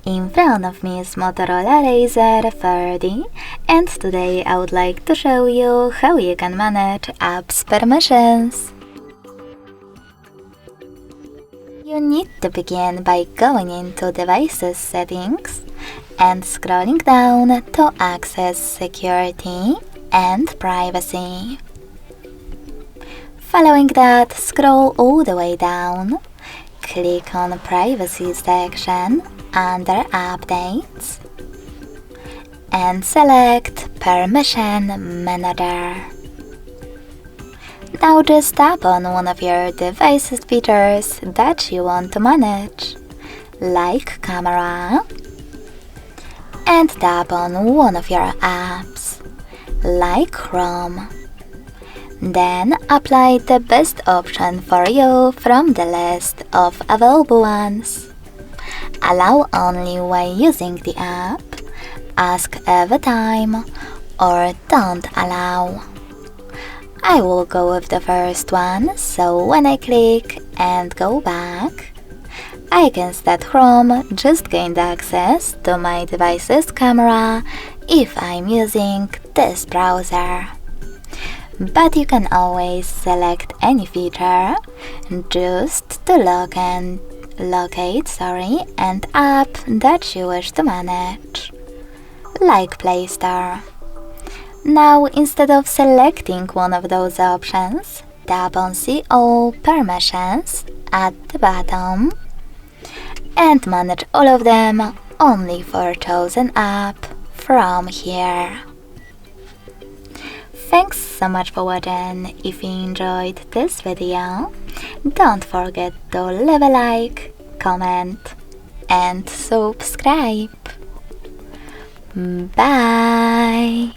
In front of me is Motorola Razr 30, and today I would like to show you how you can manage apps permissions. You need to begin by going into Devices Settings and scrolling down to access Security and Privacy. Following that, scroll all the way down, click on Privacy section under Updates and select Permission Manager. Now just tap on one of your device's features that you want to manage, like camera, and tap on one of your apps, like Chrome. Then apply the best option for you from the list of available ones. Allow only while using the app, ask every time, or don't allow. I will go with the first one, so when I click and go back, I can see that Chrome just gained access to my device's camera if I'm using this browser. But you can always select any feature just to locate an app that you wish to manage, like Play Store. Now, instead of selecting one of those options, tap on See All Permissions at the bottom and manage all of them only for chosen app from here. Thanks so much for watching. If you enjoyed this video, don't forget to leave a like, comment and subscribe. Bye!